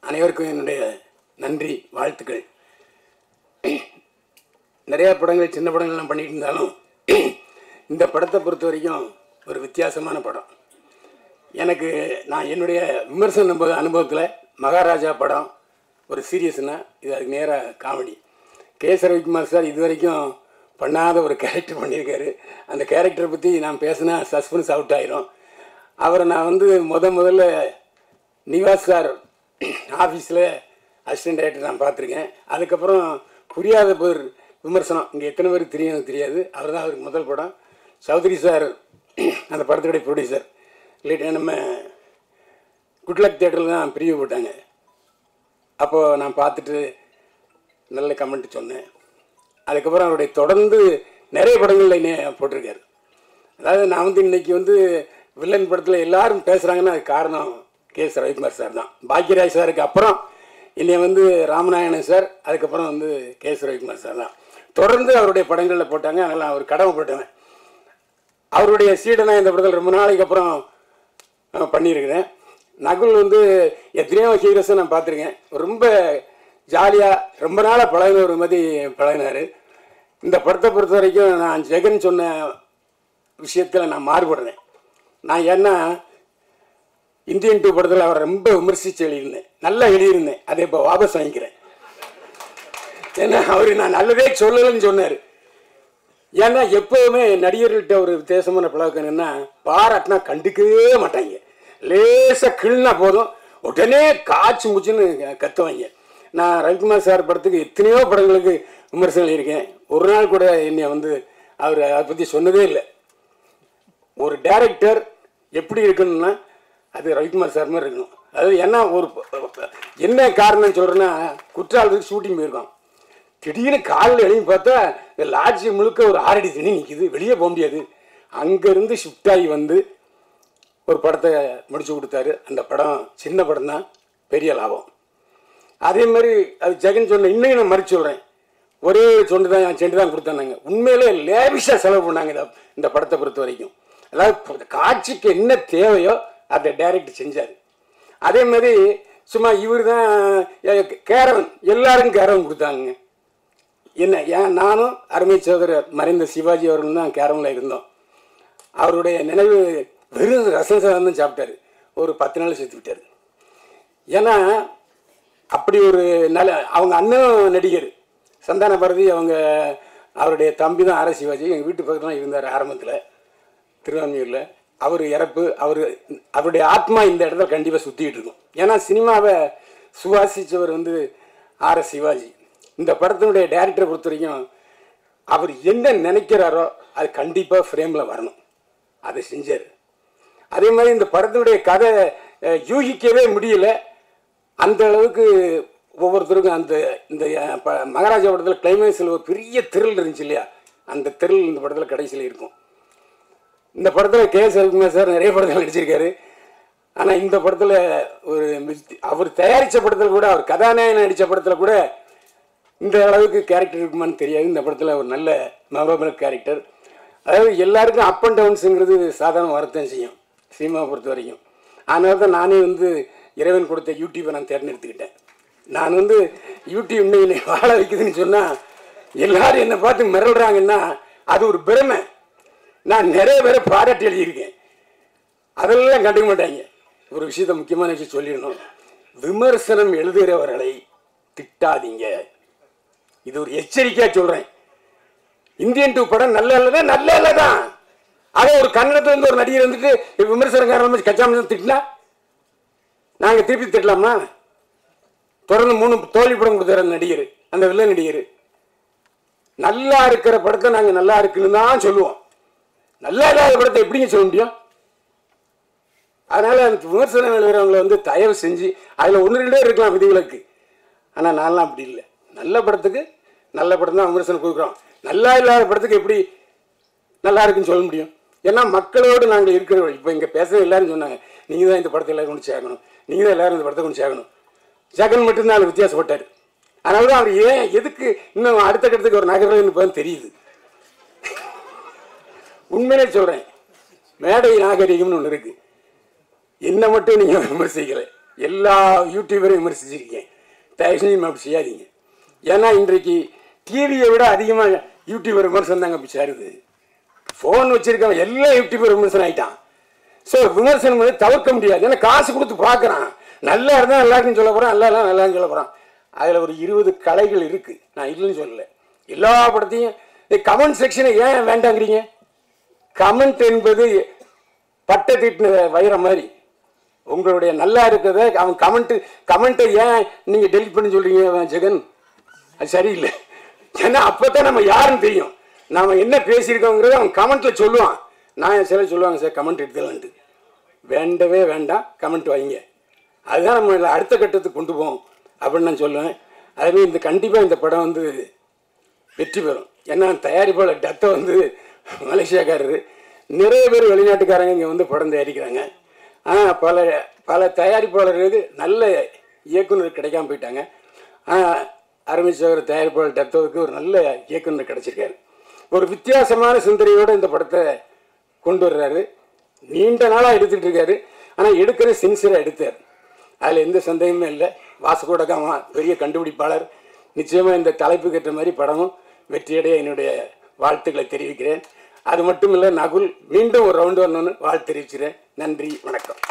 அனைவருக்கும் என்னுடைய நன்றி, வாழ்த்துக்கள். நிறையா படங்கள், சின்ன படங்கள்லாம் பண்ணிட்டு இருந்தாலும் இந்த படத்தை பொறுத்த வரைக்கும் ஒரு வித்தியாசமான படம். நான் என்னுடைய விமர்சன அனுபவத்தில் மகாராஜா படம் ஒரு சீரியஸ்னா இது அதுக்கு நேராக காமெடி. கே.எஸ். ரவிக்குமார் சார் இது வரைக்கும் பண்ணாத ஒரு கேரக்டர் பண்ணியிருக்காரு. அந்த கேரக்டரை பற்றி நான் பேசினா சஸ்பென்ஸ் அவுட் ஆயிரும். அவரை நான் முதல்ல நிவாஸ் சார் ஆஃபீஸில் அசிஸ்டன்ட் டைரக்டர் நான் பார்த்துருக்கேன். அதுக்கப்புறம் புரியாத பேர் விமர்சனம், இங்கே எத்தனை பேருக்கு தெரியும் தெரியாது, அவர் தான் அவருக்கு முதல் படம். சௌத்ரி சார் அந்த படத்துடைய ப்ரொடியூசர். இல்லைட்டு நம்ம குட்லக் தியேட்டரில் தான் பிரிவு போட்டாங்க. அப்போது நான் பார்த்துட்டு நல்ல கமெண்ட் சொன்னேன். அதுக்கப்புறம் அவருடைய தொடர்ந்து நிறைய படங்களில் என்னை போட்டிருக்காரு. அதாவது நான் இன்றைக்கி வில்லன் படத்தில் எல்லாரும் பேசுகிறாங்கன்னா அது காரணம் கே.எஸ். ரவிக்குமார் சார் தான். பாக்யராஜ் சாருக்கு அப்புறம் என்னை ராமநாயணன் சார், அதுக்கப்புறம் கே.எஸ். ரவிக்குமார் சார் தான் தொடர்ந்து அவருடைய படங்களில் போட்டாங்க. அதனால் அவர் கடமைப்பட்டவன். அவருடைய சீடனை இந்த படத்தில் ரொம்ப நாளைக்கு அப்புறம் பண்ணியிருக்கிறேன். நகுல் எத்தனையோ ஹீரோஸை நான் பார்த்துருக்கேன். ரொம்ப ஜாலியாக ரொம்ப நாளாக பழகின ஒரு மாதிரி பழகினார். இந்த படத்தை பொறுத்த வரைக்கும் நான் ஜெகன் சொன்ன விஷயத்தில் நான் மாறுபடுறேன். நான் ஏன்னா இந்தியன் 2 படத்தில் அவரை ரொம்ப விமர்சித்து எழுதியிருந்தேன், நல்லா எழுதியிருந்தேன். அதை இப்போ வாபஸ் வாங்கிக்கிறேன். ஏன்னா அவர் நான் நல்லதே சொல்லலைன்னு சொன்னார். ஏன்னா எப்போவுமே நடிகர்கள்கிட்ட ஒரு வித்தியாசமான பழக்கம் என்னென்னா, பாராட்டினா கண்டுக்கவே மாட்டாங்க. லேசாக கிள்னா போதும் உடனே காய்ச்சி முச்சுன்னு கத்துவாங்க. நான் ரவிக்குமார் சார் படத்துக்கு எத்தனையோ படங்களுக்கு விமர்சனம் எழுதியிருக்கேன். ஒரு நாள் கூட என்னை அவர் அதை பற்றி சொன்னதே இல்லை. ஒரு டைரக்டர் எப்படி இருக்கணும்னா அது ரவிக்குமார் சார் மாதிரி இருக்கணும். அது ஏன்னா என்ன காரணம் சொல்கிறேன்னா, குற்றாலத்துக்கு ஷூட்டிங் போயிருக்கோம். திடீர்னு காலில் எழுதி பார்த்தா இந்த லாட்ஜி முழுக்க ஒரு 6 அடி தண்ணி நிற்கிது, வெளியே போக முடியாது. அங்கேருந்து ஷிஃப்ட் ஆகி ஒரு படத்தை முடிச்சு கொடுத்தாரு. அந்த படம் சின்ன படம் தான், பெரிய லாபம். அதே மாதிரி அது ஜெகன் சொன்ன இன்னைக்கு நான் மறுச்சு சொல்கிறேன். ஒரே செண்டு தான் கொடுத்தாங்க. உண்மையிலே லேவிஷாக செலவு பண்ணாங்க இந்த படத்தை பொறுத்த வரைக்கும். அதாவது காட்சிக்கு என்ன தேவையோ அதை டைரக்ட் செஞ்சார். அதே மாதிரி சும்மா இவர் தான் கேரவன், எல்லாருக்கும் கேரவன் கொடுத்தாங்க. ஏன் நானும் அருமை சகோதரர் மறைந்த சிவாஜி அவர்கள் தான் கேரவனில் இருந்தோம். அவருடைய நினைவு வெறும் ரசம் சாதம் தான் சாப்பிட்டாரு. ஒரு 10 நாள் செத்து விட்டார். ஏன்னா அப்படி ஒரு அவங்க அண்ணன் நடிகர் சந்தான பாரதி, அவருடைய தம்பி தான் ஆர் சிவாஜி. எங்கள் வீட்டு பக்கத்தில் தான் இருந்தார் ஆரம்பத்தில், திருவான்மையூரில். அவர் இறப்பு, அவருடைய ஆத்மா இந்த இடத்துல கண்டிப்பாக சுற்றிக்கிட்டு இருக்கும். ஏன்னா சினிமாவை சுவாசித்தவர் ஆர் சிவாஜி. இந்த படத்தினுடைய டைரக்டரை பொறுத்த வரைக்கும் அவர் என்ன நினைக்கிறாரோ அது கண்டிப்பாக ஃப்ரேமில் வரணும், அதை செஞ்சார். அதே மாதிரி இந்த படத்தினுடைய கதை யூகிக்கவே முடியல. அந்த அளவுக்கு ஒவ்வொருத்தருக்கும் இந்த மகாராஜா படத்தில் கிளைமேக்ஸில் ஒரு பெரிய திரில் இருந்துச்சு இல்லையா, அந்த திரில் இந்த படத்தில் கடைசியில் இருக்கும். இந்த படத்தில் கே.எஸ். ரவிக்குமார் சார் நிறைய படத்தில் நடிச்சிருக்காரு. ஆனால் இந்த படத்தில் அவர் தயாரித்த படத்தில் கூட, அவர் கதாநாயகன் நடித்த படத்தில் கூட இந்த அளவுக்கு கேரக்டர் இருக்குமான்னு தெரியாது. இந்த படத்தில் ஒரு நல்ல மெமரபிள் கேரக்டர். அதாவது எல்லாருக்கும் அப் அண்ட் டவுன்ஸுங்கிறது சாதாரண வரத்தான் செய்யும் சினிமாவை பொறுத்த வரைக்கும். அதனால தான் நானே இறைவன் கொடுத்த யூடியூப்பை நான் தேர்ந்தெடுத்துக்கிட்டேன். நான் யூடியூப் இன்னைக்கு வாழ வைக்குதுன்னு சொன்னால் எல்லாரும் என்னை பார்த்து மிரள்றாங்கன்னா அது ஒரு பெருமை. நான் நிறைய பேரை பாராட்டி எழுதியிருக்கேன், அதெல்லாம் கண்டுக்க மாட்டாங்க. ஒரு விஷயத்த முக்கியமான விஷயம் சொல்லிடணும், விமர்சனம் எழுதுகிறவர்களை திட்டாதீங்க. இது ஒரு எச்சரிக்கையாக சொல்கிறேன். இந்தியன் 2 படம் நல்ல இல்லை தான். அதே ஒரு கன்னடத்தில் ஒரு நடிகர் விமர்சனக்காரன் கச்சாம திட்டினா நாங்கள் திருப்பி திட்டலாமா? தொடர்ந்து 3 தோல்வி படம் கொடுத்தாரு அந்த நடிகர், அந்த வில்லன் நடிகர். நல்லா இருக்கிற படத்தை நாங்கள் நல்லா இருக்குன்னு தான் சொல்லுவோம், நல்லா இல்லாத படத்தை எப்படிங்க சொல்ல முடியும்? அதனால் அந்த விமர்சனம் எழுதுறவங்களை தயவு செஞ்சு அதில் 1-2 இருக்கலாம் விதிவிலக்கு. ஆனால் நான்லாம் அப்படி இல்லை. நல்ல படத்துக்கு நல்ல படம் தான் விமர்சனம் கொடுக்குறோம். நல்லா இல்லாத படத்துக்கு எப்படி நல்லா இருக்குன்னு சொல்ல முடியும்? ஏன்னா மக்களோடு நாங்கள் இருக்கிறோம். இப்போ இங்கே பேசுகிற எல்லாரும் சொன்னாங்க, நீங்கள் தான் இந்த படத்தை எல்லாரும் கொண்டு சேர்க்கணும், நீங்கள் தான் எல்லாரும் இந்த படத்தை கொண்டு சேர்க்கணும். ஜெகன் மட்டும்தான் அதில் வித்தியாசப்பட்டார். அதனால தான் அவர் எதுக்கு இன்னும் அடுத்த கட்டத்துக்கு ஒரு நகர்றதுன்னு இப்போ தெரியுது. உண்மையிலே சொல்கிறேன், மேடை நாகரிகம்னு ஒன்று இருக்குது. என்ன மட்டும் நீங்கள் விமர்சிக்கலை, எல்லா யூடியூபரையும் விமர்சிச்சிருக்கீங்க. தயவு செஞ்சு அப்படி செய்யாதீங்க. ஏன்னா இன்றைக்கு டிவியை விட அதிகமாக யூடியூபர் விமர்சனம் தாங்க அப்படி சேருது. ஃபோன் வச்சுருக்கவன் எல்லா யூடியூபர் விமர்சனம் ஆகிட்டான். ஸோ விமர்சனம் வந்து தவிர்க்க முடியாது. ஏன்னா காசு கொடுத்து பார்க்குறான். நல்லா இருந்தால் நல்லா இருக்குன்னு சொல்ல போகிறான், நல்லா இல்லை நல்லான்னு சொல்ல போகிறான். அதில் ஒரு 20 கலைகள் இருக்குது, நான் இல்லைன்னு சொல்லலை. எல்லா படத்தையும் கமெண்ட் செக்ஷனை ஏன் வேண்டாங்கிறீங்க? கமெண்ட் என்பது பட்டை தீட்டின வைரம் மாதிரி. உங்களுடைய நல்லா இருக்கிறத அவன் கமெண்ட்டை ஏன் நீங்கள் டெலிட் பண்ணி சொல்கிறீங்க ஜெகன்? அது சரியில்லை. ஏன்னா அப்போ தான் நம்ம யாருன்னு தெரியும், நாம் என்ன பேசியிருக்கோங்கிறத அவன் கமெண்ட்டில் சொல்லுவான். நான் சில சொல்லுவாங்க சார் கமெண்ட் எடுத்துலான்ட்டு. வேண்டவே வேண்டாம், கமெண்ட் வைங்க. அதுதான் நம்ம அடுத்த கட்டத்துக்கு கொண்டு போவோம் அப்படின்னு நான் சொல்லுவேன். அதுவே இந்த கண்டிப்பாக இந்த படம் வந்து வெற்றி பெறும். ஏன்னா தயாரிப்பாளர் டத்தை வந்து மலேசியாக்காரரு, நிறைய பேர் வெளிநாட்டுக்காரங்க இங்கே வந்து படம் தயாரிக்கிறாங்க. ஆனால் பல தயாரிப்பாளர்களுக்கு நல்ல இயக்குனர் கிடைக்காம போயிட்டாங்க. அருமை சகோதரர் தயாரிப்பாளர் டத்தோவுக்கு ஒரு நல்ல இயக்குனர் கிடைச்சிருக்காரு. ஒரு வித்தியாசமான சிந்தனையோடு இந்த படத்தை கொண்டு வர்றாரு. நீண்ட நாளாக எடுத்துகிட்டு இருக்காரு. ஆனால் எடுக்கிற சின்சியராக எடுத்தார், அதில் எந்த சந்தேகமே இல்லை. வாசுகோட காமா பெரிய கண்டுபிடிப்பாளர். நிச்சயமாக இந்த தலைப்புக்கு ஏற்ற மாதிரி படமும் வெற்றியடைய என்னுடைய வாழ்த்துக்களை தெரிவிக்கிறேன். அது மட்டும் இல்லை, நகுல் மீண்டும் ஒரு ரவுண்டு வரணும்னு வாழ்த்து தெரிவிக்கிறேன். நன்றி, வணக்கம்.